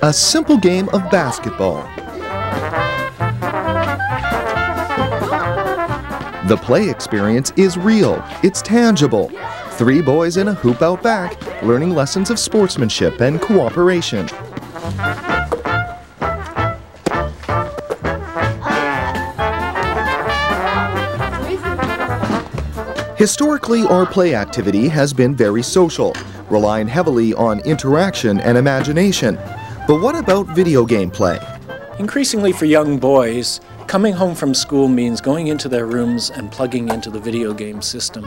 a simple game of basketball. The play experience is real, it's tangible. 3 boys in a hoop out back, learning lessons of sportsmanship and cooperation. Historically, our play activity has been very social, relying heavily on interaction and imagination. But what about video game play? Increasingly for young boys, coming home from school means going into their rooms and plugging into the video game system.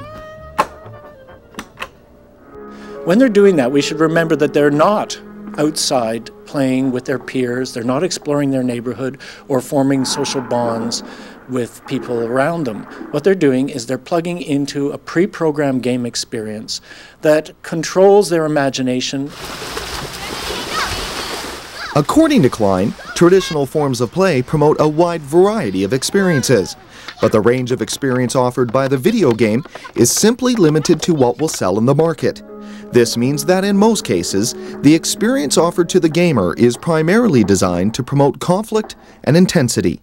When they're doing that, we should remember that they're not outside playing with their peers, they're not exploring their neighborhood or forming social bonds with people around them. What they're doing is they're plugging into a pre-programmed game experience that controls their imagination. According to Klein, traditional forms of play promote a wide variety of experiences, but the range of experience offered by the video game is simply limited to what will sell in the market. This means that in most cases, the experience offered to the gamer is primarily designed to promote conflict and intensity.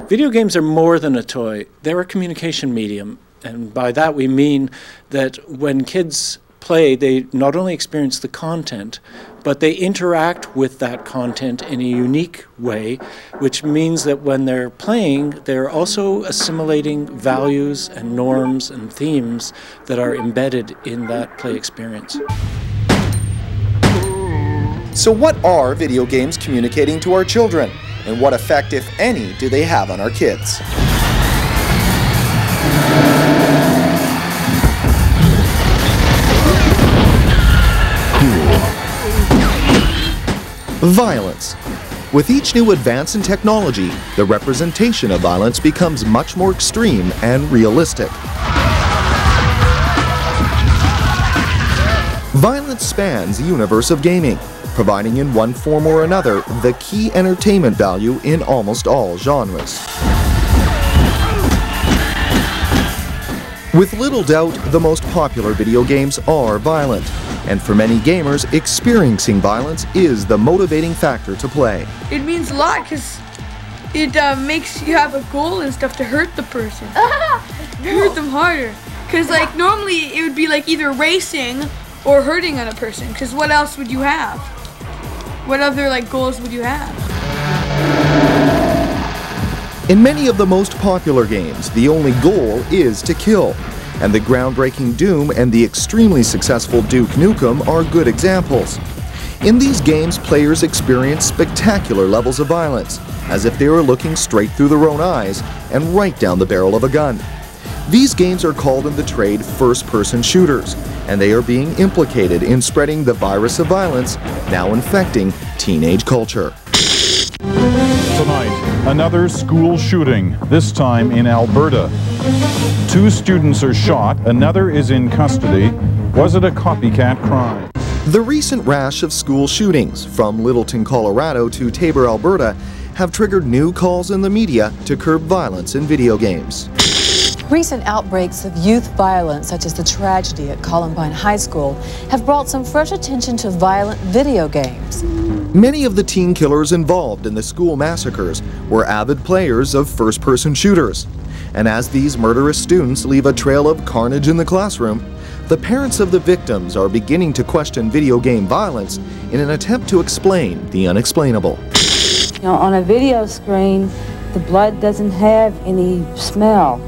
Video games are more than a toy. They're a communication medium, and by that we mean that when kids play, they not only experience the content, but they interact with that content in a unique way, which means that when they're playing, they're also assimilating values and norms and themes that are embedded in that play experience. So what are video games communicating to our children? And what effect, if any, do they have on our kids? Violence. With each new advance in technology, the representation of violence becomes much more extreme and realistic. Violence spans the universe of gaming, providing in one form or another the key entertainment value in almost all genres. With little doubt, the most popular video games are violent. And for many gamers, experiencing violence is the motivating factor to play. It means a lot because it makes you have a goal and stuff to hurt the person. Hurt them harder. Because like normally it would be like either racing or hurting on a person. Because what else would you have? What other like goals would you have? In many of the most popular games, the only goal is to kill. And the groundbreaking Doom and the extremely successful Duke Nukem are good examples. In these games, players experience spectacular levels of violence, as if they were looking straight through their own eyes and right down the barrel of a gun. These games are called in the trade first-person shooters, and they are being implicated in spreading the virus of violence now infecting teenage culture. Tonight, another school shooting, this time in Alberta. 2 students are shot, another is in custody. Was it a copycat crime? The recent rash of school shootings, from Littleton, Colorado to Taber, Alberta, have triggered new calls in the media to curb violence in video games. Recent outbreaks of youth violence, such as the tragedy at Columbine High School, have brought some fresh attention to violent video games. Many of the teen killers involved in the school massacres were avid players of first-person shooters. And as these murderous students leave a trail of carnage in the classroom, the parents of the victims are beginning to question video game violence in an attempt to explain the unexplainable. You know, on a video screen, the blood doesn't have any smell.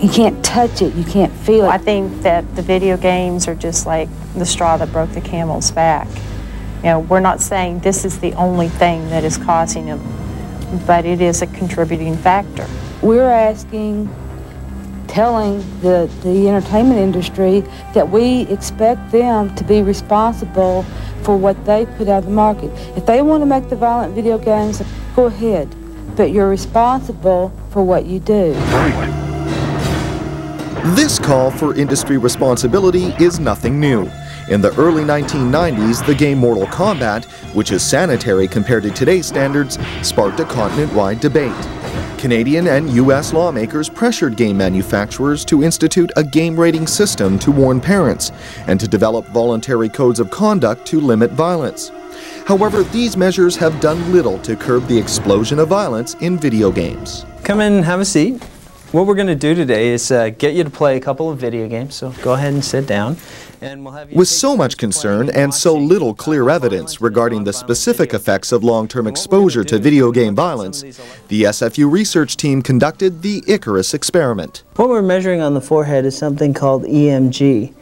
You can't touch it, you can't feel it. I think that the video games are just like the straw that broke the camel's back. You know, we're not saying this is the only thing that is causing them, but it is a contributing factor. We're telling the entertainment industry that we expect them to be responsible for what they put out of the market. If they want to make the violent video games, go ahead, but you're responsible for what you do. This call for industry responsibility is nothing new. In the early 1990s, the game Mortal Kombat, which is sanitary compared to today's standards, sparked a continent-wide debate. Canadian and U.S. lawmakers pressured game manufacturers to institute a game rating system to warn parents and to develop voluntary codes of conduct to limit violence. However, these measures have done little to curb the explosion of violence in video games. Come in and have a seat. What we're going to do today is get you to play a couple of video games, so go ahead and sit down. And we'll have you With so much concern and so little clear evidence regarding the specific effects of long-term exposure to video game violence, the SFU research team conducted the Icarus experiment. What we're measuring on the forehead is something called EMG.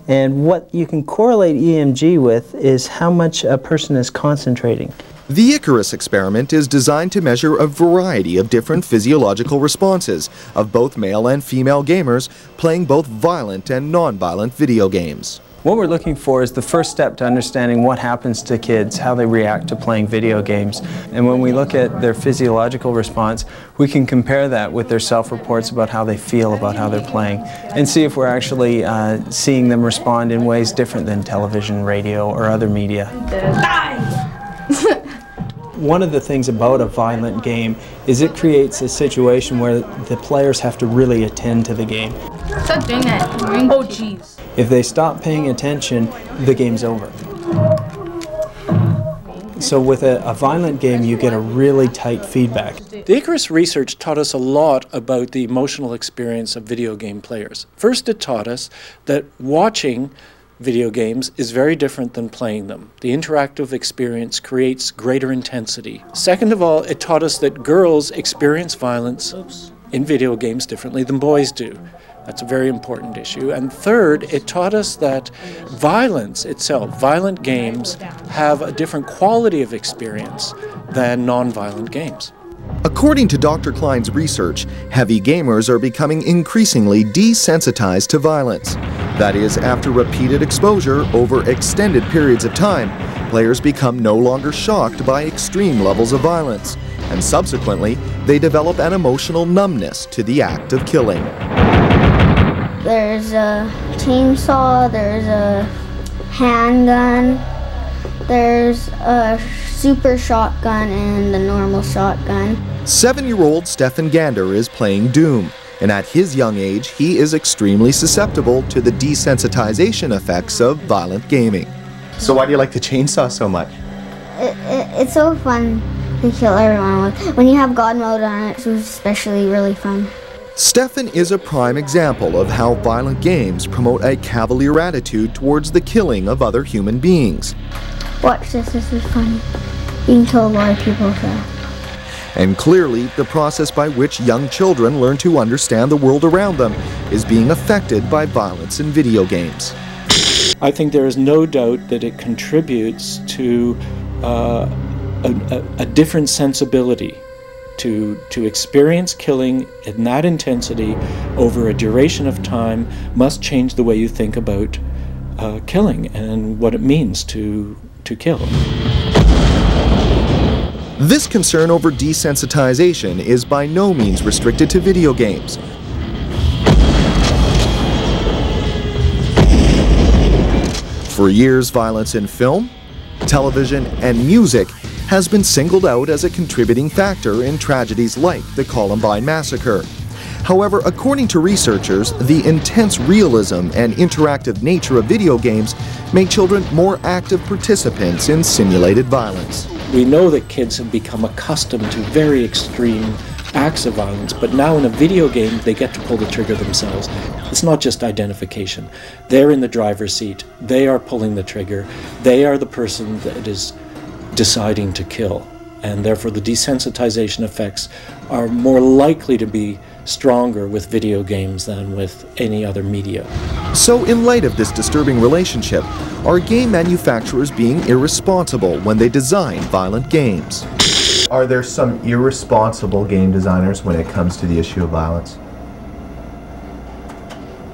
And what you can correlate EMG with is how much a person is concentrating. The Icarus experiment is designed to measure a variety of different physiological responses of both male and female gamers playing both violent and non-violent video games. What we're looking for is the first step to understanding what happens to kids, how they react to playing video games. And when we look at their physiological response, we can compare that with their self-reports about how they feel about how they're playing and see if we're actually seeing them respond in ways different than television, radio, or other media. One of the things about a violent game is it creates a situation where the players have to really attend to the game. Stop doing that. Oh, jeez. If they stop paying attention, the game's over. So with a violent game, you get a really tight feedback. The Icarus research taught us a lot about the emotional experience of video game players. First, it taught us that watching video games is very different than playing them. The interactive experience creates greater intensity. Second of all, it taught us that girls experience violence in video games differently than boys do. That's a very important issue. And third, it taught us that violence itself, violent games, have a different quality of experience than non-violent games. According to Dr. Klein's research, heavy gamers are becoming increasingly desensitized to violence. That is, after repeated exposure over extended periods of time, players become no longer shocked by extreme levels of violence, and subsequently, they develop an emotional numbness to the act of killing. There's a chainsaw, there's a handgun, there's a super shotgun and a normal shotgun. 7-year-old Stefan Gander is playing Doom, and at his young age, he is extremely susceptible to the desensitization effects of violent gaming. So why do you like the chainsaw so much? It's so fun to kill everyone with. When you have God mode on it, it's especially really fun. Stefan is a prime example of how violent games promote a cavalier attitude towards the killing of other human beings. Watch this is fun. You can kill a lot of people with that. And clearly, the process by which young children learn to understand the world around them is being affected by violence in video games. I think there is no doubt that it contributes to a different sensibility to experience killing in that intensity over a duration of time must change the way you think about killing and what it means to kill. This concern over desensitization is by no means restricted to video games. For years, violence in film, television, and music has been singled out as a contributing factor in tragedies like the Columbine Massacre. However, according to researchers, the intense realism and interactive nature of video games make children more active participants in simulated violence. We know that kids have become accustomed to very extreme acts of violence, but now in a video game they get to pull the trigger themselves. It's not just identification. They're in the driver's seat. They are pulling the trigger. They are the person that is deciding to kill, and therefore the desensitization effects are more likely to be stronger with video games than with any other media. So in light of this disturbing relationship, are game manufacturers being irresponsible when they design violent games? Are there some irresponsible game designers when it comes to the issue of violence?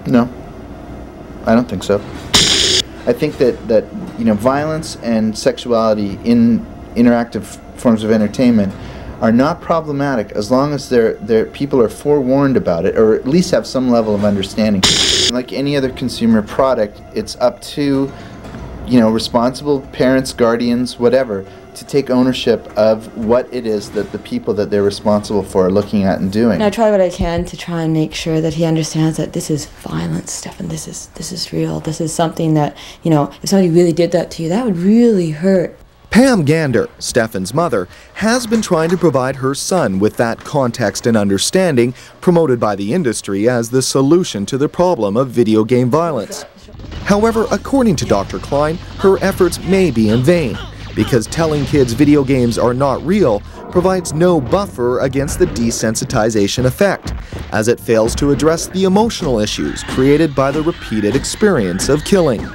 No, I don't think so. I think that you know, violence and sexuality in interactive forms of entertainment are not problematic as long as people are forewarned about it, or at least have some level of understanding. Like any other consumer product, it's up to, you know, responsible parents, guardians, whatever, to take ownership of what it is that the people that they're responsible for are looking at and doing. And I try what I can to try and make sure that he understands that this is violent stuff and this is real. This is something that, you know, if somebody really did that to you, that would really hurt. Pam Gander, Stefan's mother, has been trying to provide her son with that context and understanding promoted by the industry as the solution to the problem of video game violence. However, according to Dr. Klein, her efforts may be in vain, because telling kids video games are not real provides no buffer against the desensitization effect, as it fails to address the emotional issues created by the repeated experience of killing.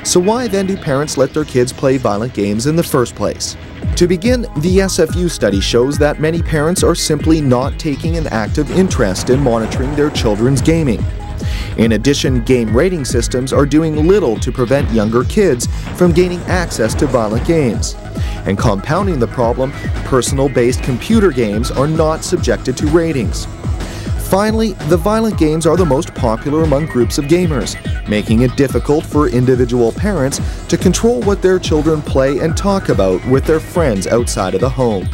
So why then do parents let their kids play violent games in the first place? To begin, the SFU study shows that many parents are simply not taking an active interest in monitoring their children's gaming. In addition, game rating systems are doing little to prevent younger kids from gaining access to violent games. And compounding the problem, personal-based computer games are not subjected to ratings. Finally, the violent games are the most popular among groups of gamers, making it difficult for individual parents to control what their children play and talk about with their friends outside of the home.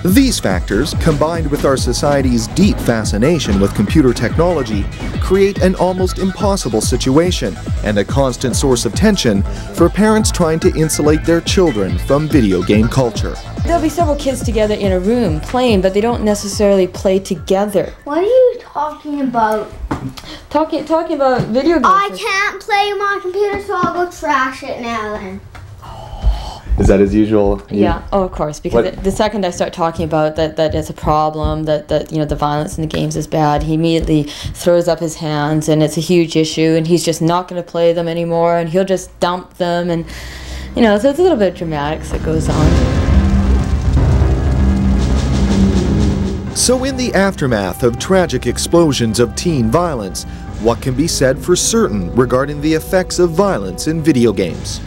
These factors, combined with our society's deep fascination with computer technology, create an almost impossible situation and a constant source of tension for parents trying to insulate their children from video game culture. There'll be several kids together in a room playing, but they don't necessarily play together. What are you talking about? Talking about video games. I can't play my computer, so I'll go trash it now then. Is that as usual? Yeah, oh, of course, because the second I start talking about that it's a problem, that you know, the violence in the games is bad, he immediately throws up his hands and it's a huge issue and he's just not going to play them anymore and he'll just dump them, and you know, so it's a little bit of dramatics that goes on. So in the aftermath of tragic explosions of teen violence, what can be said for certain regarding the effects of violence in video games?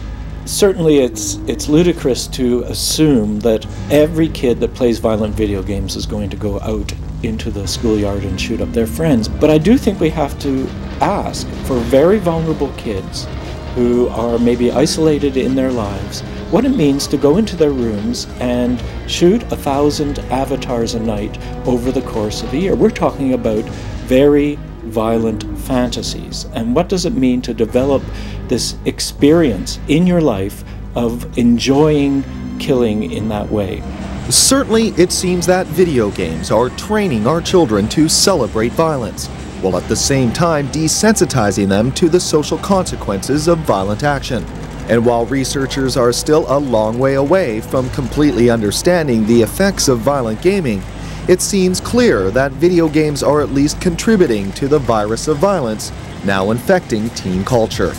Certainly it's ludicrous to assume that every kid that plays violent video games is going to go out into the schoolyard and shoot up their friends. But I do think we have to ask for very vulnerable kids who are maybe isolated in their lives what it means to go into their rooms and shoot 1,000 avatars a night over the course of a year. We're talking about very violent fantasies. And what does it mean to develop this experience in your life of enjoying killing in that way? Certainly, it seems that video games are training our children to celebrate violence, while at the same time desensitizing them to the social consequences of violent action. And while researchers are still a long way away from completely understanding the effects of violent gaming, it seems clear that video games are at least contributing to the virus of violence now infecting teen culture.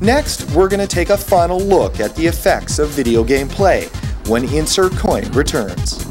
Next, we're going to take a final look at the effects of video game play when Insert Coin returns.